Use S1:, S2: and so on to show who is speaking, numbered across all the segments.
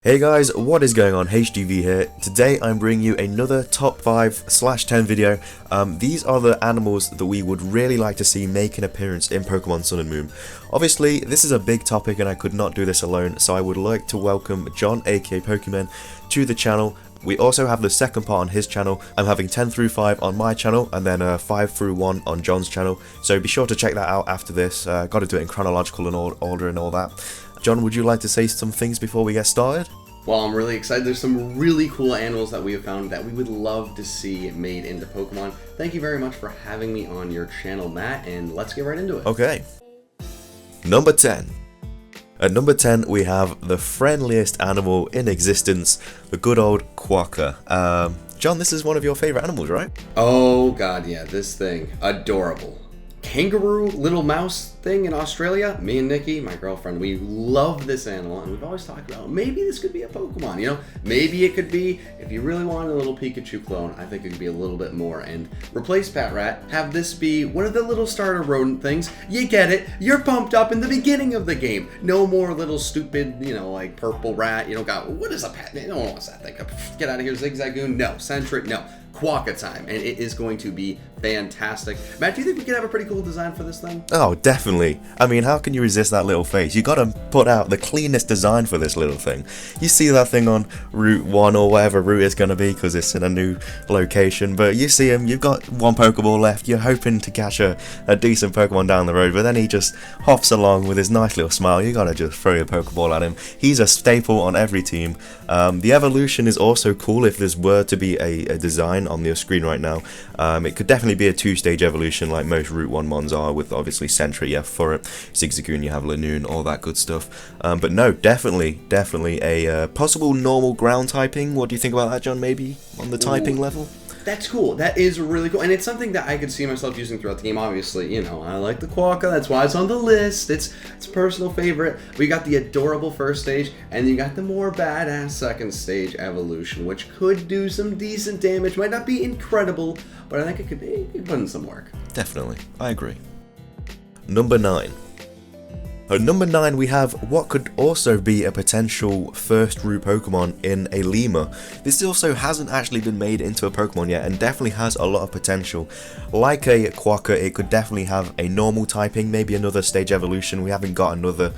S1: Hey guys, what is going on? HDvee here. Today I'm bringing you another top 5/10 video. These are the animals that we would really like to see make an appearance in Pokemon Sun and Moon. Obviously, this is a big topic and I could not do this alone, so I would like to welcome John aka Pokemon to the channel. We also have the second part on his channel. I'm having 10 through 5 on my channel and then 5 through 1 on John's channel, so be sure to check that out after this. Got to do it in chronological and order and all that. John, would you like to say some things before we get started?
S2: Well, I'm really excited. There's some really cool animals that we have found that we would love to see made into Pokemon. Thank you very much for having me on your channel, Matt, and let's get right into it.
S1: Okay. Number 10. At number 10, we have the friendliest animal in existence, the good old Quokka. John, this is one of your favorite animals, right?
S2: Oh god, yeah, this thing. Adorable. Kangaroo little mouse thing in Australia. Me and Nikki, my girlfriend, we love this animal, and we've always talked about maybe this could be a Pokemon, you know? Maybe it could be, if you really wanted a little Pikachu clone, I think it could be a little bit more. And replace Patrat, have this be one of the little starter rodent things. You get it, you're pumped up in the beginning of the game. No more little stupid, you know, like purple rat, you know, what is a Pat? No one wants that thing. Get out of here, Zigzagoon. No, Sentret, no. Quokka time, and it is going to be fantastic. Matt, do you think we could have a pretty cool design for this thing?
S1: Oh, definitely. I mean, how can you resist that little face? You gotta put out the cleanest design for this little thing. You see that thing on Route 1 or whatever route it's gonna be because it's in a new location, but you see him, you've got one Pokeball left, you're hoping to catch a decent Pokemon down the road, but then he just hops along with his nice little smile. You gotta just throw your Pokeball at him. He's a staple on every team. The evolution is also cool if this were to be a design on the screen right now. It could definitely be a two-stage evolution like most Route 1 mons are, with obviously Sentry, you have Furret, Zigzagoon, you have Lanoon, all that good stuff. But no, definitely a possible normal ground typing. What do you think about that, John? Maybe on the typing level?
S2: That's cool. That is really cool. And it's something that I could see myself using throughout the game. Obviously, you know, I like the Quokka. That's why it's on the list. It's a personal favorite. We got the adorable first stage, and you got the more badass second stage evolution, which could do some decent damage. Might not be incredible, but I think it could put in some work.
S1: Definitely. I agree. Number 9. At number 9, we have what could also be a potential first route Pokemon in a Lemur. This also hasn't actually been made into a Pokemon yet and definitely has a lot of potential. Like a Quokka, it could definitely have a normal typing, maybe another stage evolution. We haven't got another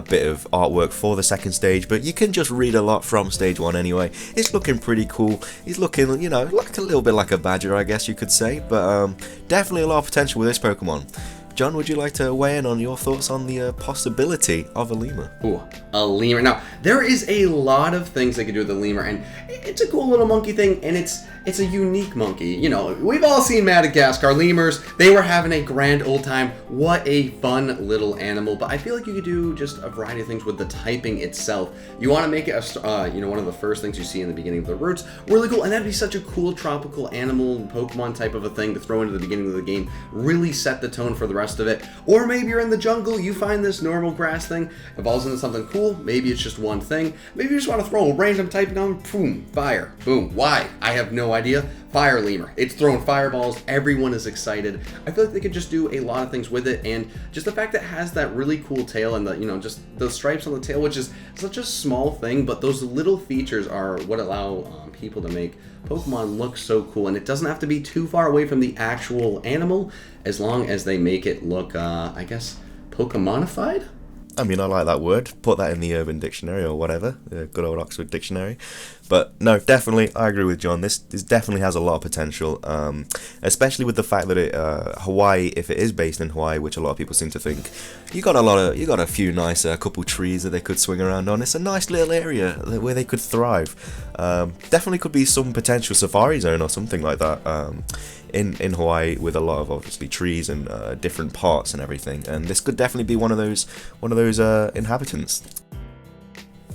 S1: bit of artwork for the second stage, but you can just read a lot from stage 1 anyway. It's looking pretty cool. He's looking, you know, like a little bit like a Badger, I guess you could say, but definitely a lot of potential with this Pokemon. John, would you like to weigh in on your thoughts on the possibility of a Lemur?
S2: Ooh, a Lemur. Now, there is a lot of things they could do with the Lemur, and it's a cool little monkey thing, and it's a unique monkey. You know, we've all seen Madagascar lemurs. They were having a grand old time. What a fun little animal. But I feel like you could do just a variety of things with the typing itself. You want to make it, you know, one of the first things you see in the beginning of the routes. Really cool, and that'd be such a cool tropical animal, Pokemon type of a thing to throw into the beginning of the game. Really set the tone for the rest of it. Or maybe you're in the jungle, you find this normal grass thing, evolves into something cool. Maybe it's just one thing. Maybe you just want to throw a random type down, boom, fire, boom. Why? I have no idea. Fire Lemur. It's throwing fireballs. Everyone is excited. I feel like they could just do a lot of things with it, and just the fact that it has that really cool tail and the, you know, just the stripes on the tail, which is such a small thing, but those little features are what allow people to make Pokemon look so cool, and it doesn't have to be too far away from the actual animal, as long as they make it look, I guess, Pokemonified?
S1: I mean, I like that word. Put that in the Urban Dictionary or whatever, the good old Oxford Dictionary. But no, definitely, I agree with John. This definitely has a lot of potential, especially with the fact that Hawaii, if it is based in Hawaii, which a lot of people seem to think, you got a few nice couple trees that they could swing around on. It's a nice little area where they could thrive. Definitely could be some potential safari zone or something like that. In Hawaii, with a lot of obviously trees and different parts and everything, and this could definitely be one of those inhabitants.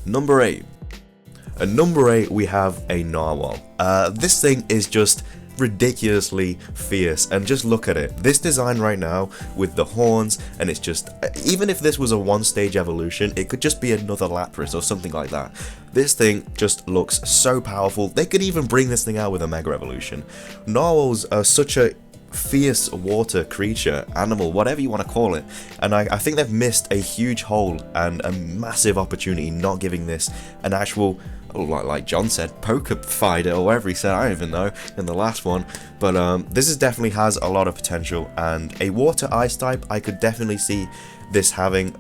S1: Number 8. At number 8, we have a Narwhal. This thing is just ridiculously fierce, and just look at it. This design right now with the horns, and it's just, even if this was a one-stage evolution, it could just be another Lapras or something like that. This thing just looks so powerful. They could even bring this thing out with a Mega Evolution. Narwhals are such a fierce water creature, animal, whatever you want to call it. And I think they've missed a huge hole and a massive opportunity not giving this an actual, like John said, poker fighter, or whatever he said, I don't even know, in the last one. But this definitely has a lot of potential, and a water ice type, I could definitely see this having,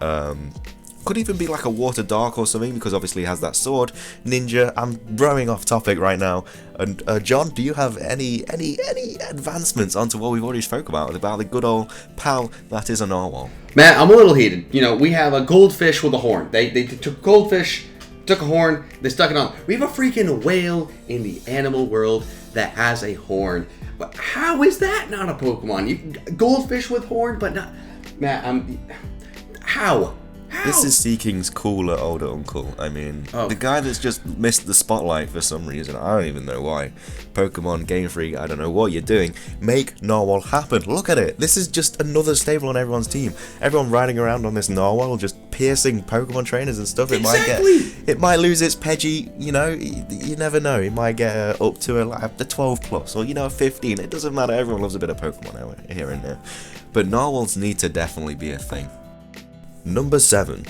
S1: could even be like a water dark or something, because obviously it has that sword. Ninja, I'm rowing off topic right now. And John, do you have any advancements onto what we've already spoke about the good old pal that is a narwhal?
S2: Man, I'm a little heated. You know, we have a goldfish with a horn. They took goldfish, took a horn, they stuck it on. We have a freaking whale in the animal world that has a horn. But how is that not a Pokemon? Goldfish with horn, but not... Man, how?
S1: This is Seeking's cooler older uncle. I mean, the guy that's just missed the spotlight for some reason. I don't even know why. Pokemon, GameFreak, I don't know what you're doing. Make Narwhal happen. Look at it. This is just another stable on everyone's team. Everyone riding around on this Narwhal, just piercing Pokemon trainers and stuff. It might lose its Pidgey, you know, you never know. It might get up to the 12 plus, or, you know, 15. It doesn't matter. Everyone loves a bit of Pokemon here and there. But Narwhals need to definitely be a thing. Number 7.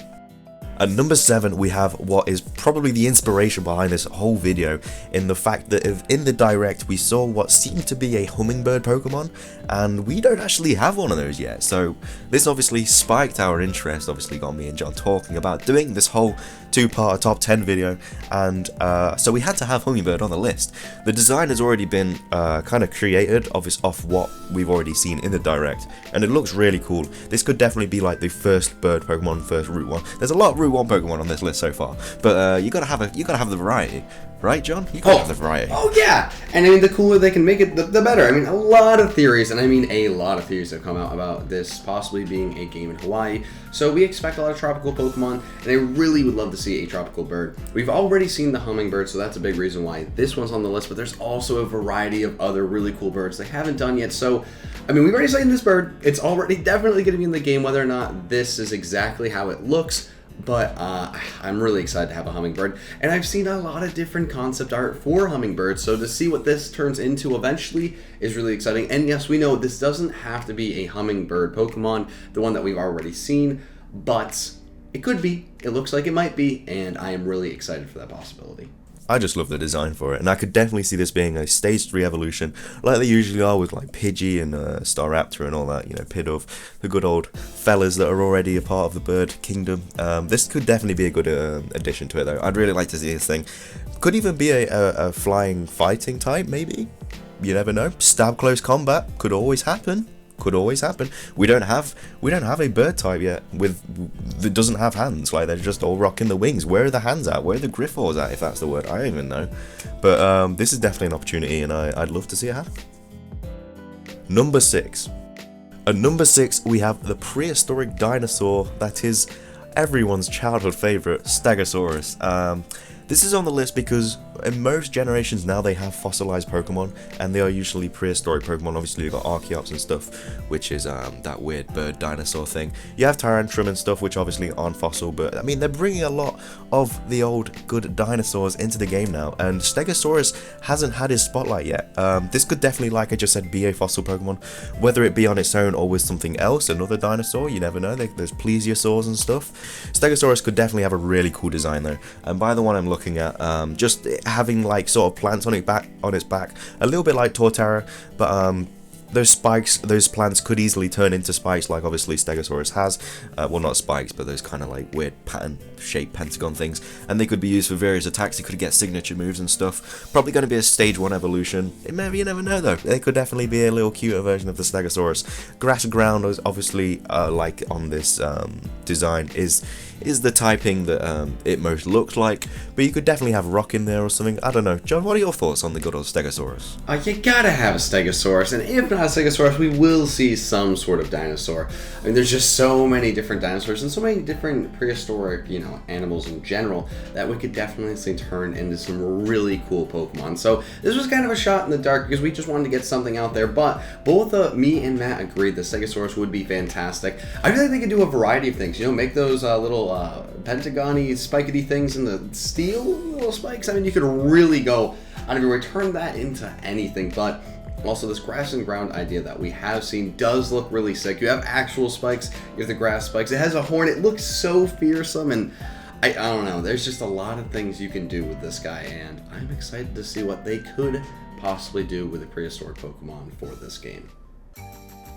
S1: At number 7, we have what is probably the inspiration behind this whole video, in the fact that in the direct we saw what seemed to be a Hummingbird Pokemon, and we don't actually have one of those yet. So this obviously spiked our interest, obviously got me and John talking about doing this whole two-part top 10 video, and so we had to have Hummingbird on the list. The design has already been kind of created off what we've already seen in the direct, and it looks really cool. This could definitely be like the first bird Pokemon, first Route 1. There's a lot of Route 1 Pokemon on this list so far, but you gotta have the variety. Right, John? You gotta have the variety.
S2: Oh, yeah! And I mean, the cooler they can make it, the better. I mean, a lot of theories, and I mean a lot of theories have come out about this possibly being a game in Hawaii. So we expect a lot of tropical Pokemon, and I really would love to see a tropical bird. We've already seen the Hummingbird, so that's a big reason why this one's on the list, but there's also a variety of other really cool birds they haven't done yet. So, I mean, we've already seen this bird. It's already definitely going to be in the game, whether or not this is exactly how it looks. But I'm really excited to have a Hummingbird, and I've seen a lot of different concept art for Hummingbirds, so to see what this turns into eventually is really exciting. And yes, we know this doesn't have to be a Hummingbird Pokemon, the one that we've already seen, but it could be, it looks like it might be, and I am really excited for that possibility.
S1: I just love the design for it, and I could definitely see this being a stage 3 evolution, like they usually are with like Pidgey and Staraptor and all that, you know, Pidove, the good old fellas that are already a part of the bird kingdom. This could definitely be a good addition to it though. I'd really like to see this thing. Could even be a flying fighting type, maybe? You never know. Stab close combat could always happen. Could always happen. We don't have a bird type yet that doesn't have hands. Like, they're just all rocking the wings. Where are the hands at? Where are the Griffors at, if that's the word? I don't even know. But this is definitely an opportunity, and I'd love to see it happen. Number 6. At number 6, we have the prehistoric dinosaur that is everyone's childhood favorite, Stegosaurus. This is on the list because in most generations now they have fossilized Pokemon, and they are usually prehistoric Pokemon. Obviously you've got Archeops and stuff, which is that weird bird dinosaur thing. You have Tyrantrum and stuff, which obviously aren't fossil, but I mean, they're bringing a lot of the old good dinosaurs into the game now, and Stegosaurus hasn't had his spotlight yet. This could definitely, like I just said, be a fossil Pokemon, whether it be on its own or with something else, another dinosaur, you never know. There's Plesiosaurs and stuff. Stegosaurus could definitely have a really cool design though, and by the one I'm looking at, just having like sort of plants on its back, a little bit like Torterra, but those spikes, those plants could easily turn into spikes, like obviously Stegosaurus has. Well, not spikes, but those kind of like weird pattern-shaped pentagon things, and they could be used for various attacks. You could get signature moves and stuff. Probably going to be a stage 1 evolution. You never know though. They could definitely be a little cuter version of the Stegosaurus. Grass ground is obviously like on this design is the typing that it most looks like, but you could definitely have rock in there or something. I don't know. John, what are your thoughts on the good old Stegosaurus?
S2: You gotta have a Stegosaurus, and if not a Stegosaurus, we will see some sort of dinosaur. I mean, there's just so many different dinosaurs and so many different prehistoric, you know, animals in general that we could definitely turn into some really cool Pokemon. So this was kind of a shot in the dark because we just wanted to get something out there, but both me and Matt agreed the Stegosaurus would be fantastic. I feel like they could do a variety of things, you know, make those little pentagon-y, spikety things in the steel little spikes. I mean, you could really go out of your way, turn that into anything, but Also, this grass and ground idea that we have seen does look really sick. You have actual spikes, you have the grass spikes. It has a horn. It looks so fearsome, and I don't know. There's just a lot of things you can do with this guy, and I'm excited to see what they could possibly do with a prehistoric Pokemon for this game.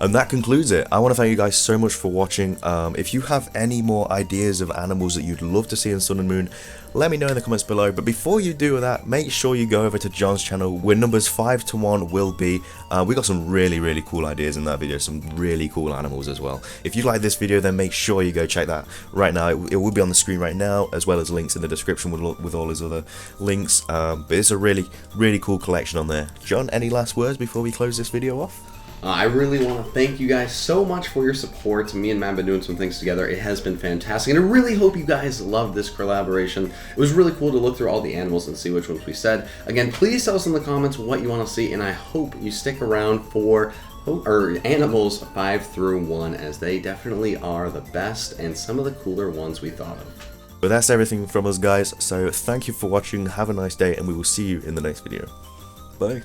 S1: And that concludes it. I want to thank you guys so much for watching. If you have any more ideas of animals that you'd love to see in Sun and Moon, let me know in the comments below. But before you do that, make sure you go over to John's channel where numbers 5 to 1 will be. We got some really cool ideas in that video, some really cool animals as well. If you like this video, then make sure you go check that right now. It will be on the screen right now, as well as links in the description with all his other links. But it's a really cool collection on there. John, any last words before we close this video off?
S2: I really want to thank you guys so much for your support. Me and Matt have been doing some things together. It has been fantastic, and I really hope you guys love this collaboration. It was really cool to look through all the animals and see which ones we said. Again, please tell us in the comments what you want to see, and I hope you stick around for animals 5 through 1, as they definitely are the best and some of the cooler ones we thought of.
S1: But that's everything from us, guys. So thank you for watching. Have a nice day, and we will see you in the next video. Bye.